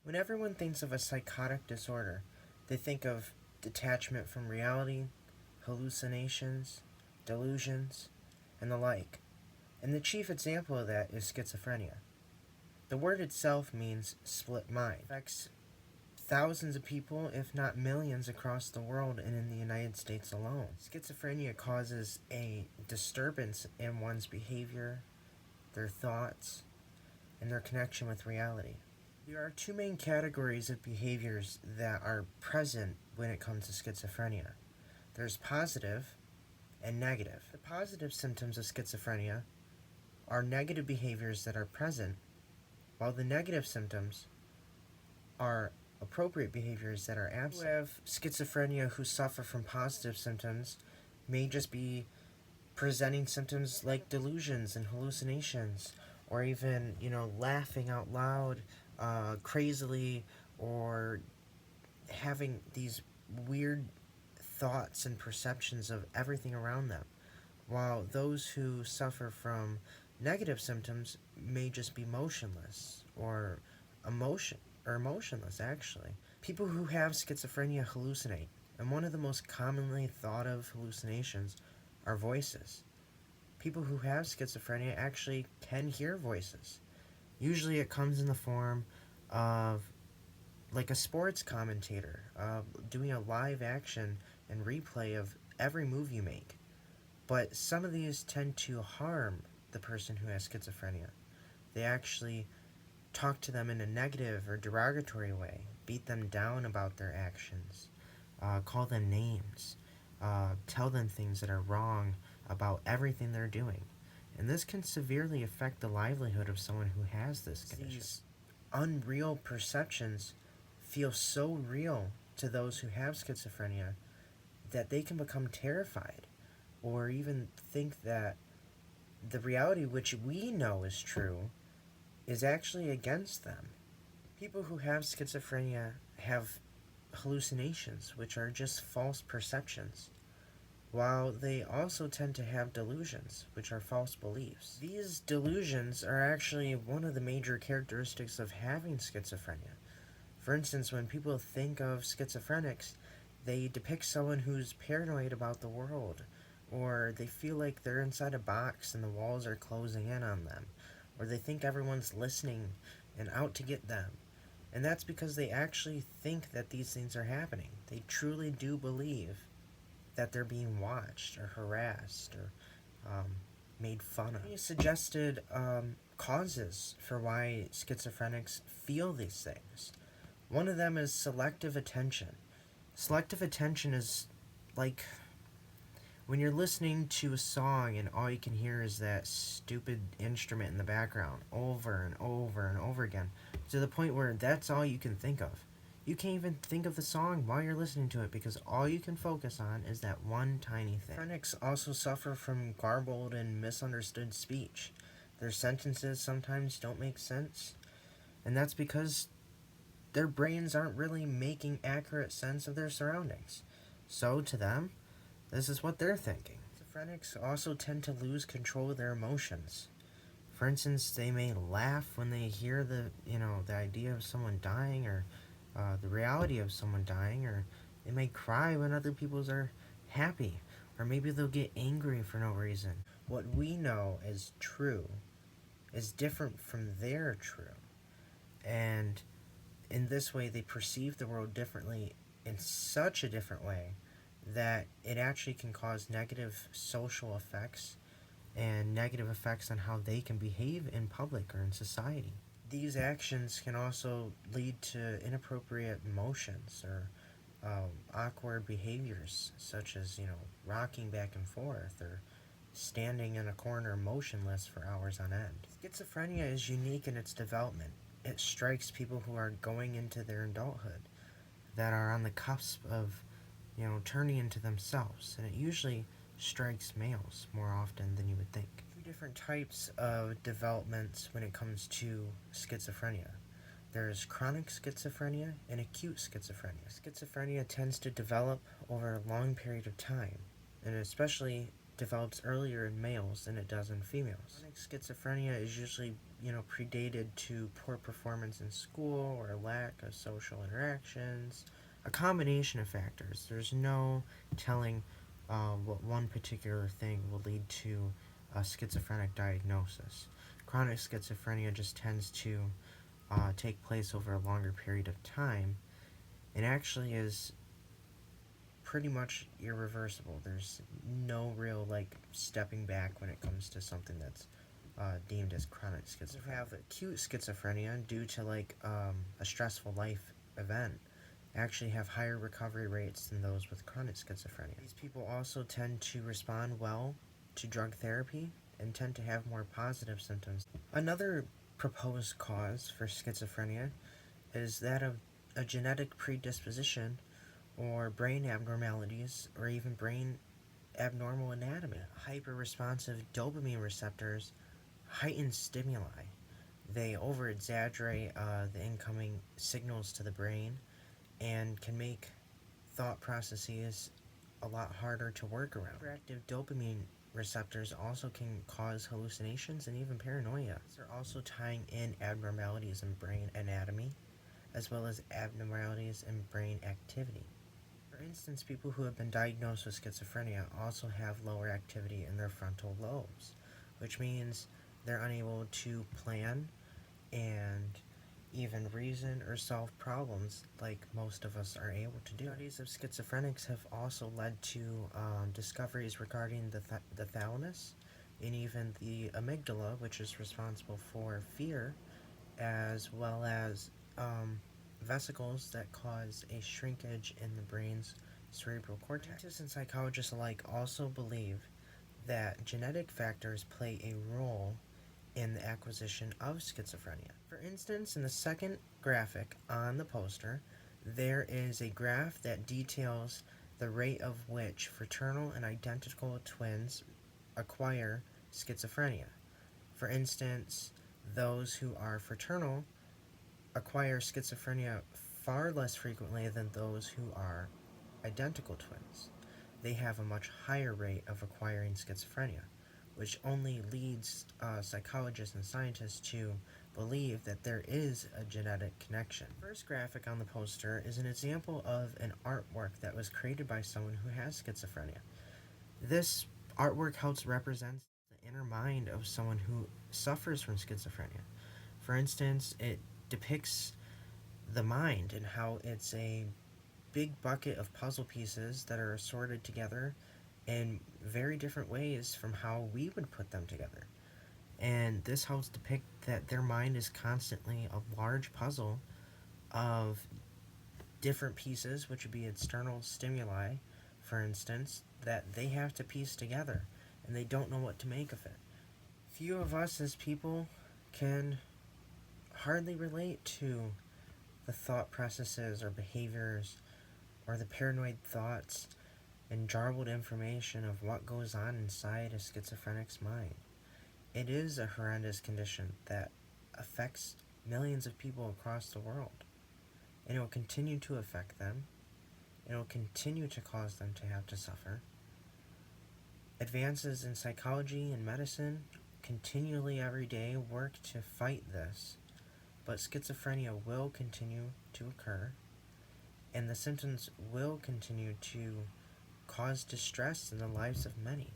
When everyone thinks of a psychotic disorder, they think of detachment from reality, hallucinations, delusions, and the like. And the chief example of that is schizophrenia. The word itself means split mind. It affects thousands of people, if not millions, across the world and in the United States alone. Schizophrenia causes a disturbance in one's behavior, their thoughts, and their connection with reality. There are two main categories of behaviors that are present when it comes to schizophrenia. There's positive and negative. The positive symptoms of schizophrenia are negative behaviors that are present, while the negative symptoms are appropriate behaviors that are absent. People who have schizophrenia who suffer from positive symptoms may just be presenting symptoms like delusions and hallucinations, or even, laughing out loud, crazily, or having these weird thoughts and perceptions of everything around them. While those who suffer from negative symptoms may just be motionless or emotionless actually. People who have schizophrenia hallucinate, and one of the most commonly thought of hallucinations are voices. People who have schizophrenia actually can hear voices. Usually it comes in the form of like a sports commentator doing a live action and replay of every move you make. But some of these tend to harm the person who has schizophrenia. They actually talk to them in a negative or derogatory way, beat them down about their actions, call them names, tell them things that are wrong about everything they're doing. And this can severely affect the livelihood of someone who has this condition. These unreal perceptions feel so real to those who have schizophrenia that they can become terrified or even think that the reality which we know is true is actually against them. People who have schizophrenia have hallucinations, which are just false perceptions, while they also tend to have delusions, which are false beliefs. These delusions are actually one of the major characteristics of having schizophrenia. For instance, when people think of schizophrenics, they depict someone who's paranoid about the world, or they feel like they're inside a box and the walls are closing in on them, or they think everyone's listening and out to get them. And that's because they actually think that these things are happening. They truly do believe that they're being watched or harassed or made fun of. He suggested causes for why schizophrenics feel these things. One of them is selective attention. Selective attention is like when you're listening to a song and all you can hear is that stupid instrument in the background over and over and over again, to the point where that's all you can think of. You can't even think of the song while you're listening to it because all you can focus on is that one tiny thing. Schizophrenics also suffer from garbled and misunderstood speech. Their sentences sometimes don't make sense, and that's because their brains aren't really making accurate sense of their surroundings. So to them, this is what they're thinking. Schizophrenics also tend to lose control of their emotions. For instance, they may laugh when they hear the idea of someone dying, or the reality of someone dying, or they may cry when other people are happy, or maybe they'll get angry for no reason. What we know as true is different from their true, and in this way they perceive the world differently, in such a different way that it actually can cause negative social effects and negative effects on how they can behave in public or in society. These actions can also lead to inappropriate emotions or awkward behaviors, such as, rocking back and forth or standing in a corner motionless for hours on end. Schizophrenia is unique in its development. It strikes people who are going into their adulthood, that are on the cusp of turning into themselves, and it usually strikes males more often than you would think. Two different types of developments when it comes to schizophrenia. There's chronic schizophrenia and acute schizophrenia. Schizophrenia tends to develop over a long period of time, and especially develops earlier in males than it does in females. Chronic schizophrenia is usually, predated to poor performance in school or lack of social interactions, a combination of factors. There's no telling what one particular thing will lead to a schizophrenic diagnosis. Chronic schizophrenia just tends to take place over a longer period of time and actually is pretty much irreversible. There's no real stepping back when it comes to something that's deemed as chronic schizophrenia. We have acute schizophrenia due to a stressful life event actually have higher recovery rates than those with chronic schizophrenia. These people also tend to respond well to drug therapy and tend to have more positive symptoms. Another proposed cause for schizophrenia is that of a genetic predisposition or brain abnormalities or even brain abnormal anatomy. Hyperresponsive dopamine receptors heighten stimuli. They over-exaggerate the incoming signals to the brain and can make thought processes a lot harder to work around. Hyperactive dopamine receptors also can cause hallucinations and even paranoia. They're also tying in abnormalities in brain anatomy as well as abnormalities in brain activity. For instance, people who have been diagnosed with schizophrenia also have lower activity in their frontal lobes, which means they're unable to plan and even reason or solve problems like most of us are able to do. Studies of schizophrenics have also led to discoveries regarding the thalamus and even the amygdala, which is responsible for fear, as well as vesicles that cause a shrinkage in the brain's cerebral cortex. Scientists and psychologists alike also believe that genetic factors play a role in the acquisition of schizophrenia. For instance, in the second graphic on the poster, there is a graph that details the rate of which fraternal and identical twins acquire schizophrenia. For instance, those who are fraternal acquire schizophrenia far less frequently than those who are identical twins. They have a much higher rate of acquiring schizophrenia, which only leads psychologists and scientists to believe that there is a genetic connection. The first graphic on the poster is an example of an artwork that was created by someone who has schizophrenia. This artwork helps represent the inner mind of someone who suffers from schizophrenia. For instance, it depicts the mind and how it's a big bucket of puzzle pieces that are assorted together in very different ways from how we would put them together. And this helps depict that their mind is constantly a large puzzle of different pieces, which would be external stimuli, for instance, that they have to piece together, and they don't know what to make of it. Few of us as people can hardly relate to the thought processes or behaviors or the paranoid thoughts and garbled information of what goes on inside a schizophrenic's mind. It is a horrendous condition that affects millions of people across the world, and it will continue to affect them. It will continue to cause them to have to suffer. Advances in psychology and medicine continually every day work to fight this, but schizophrenia will continue to occur, and the symptoms will continue to cause distress in the lives of many.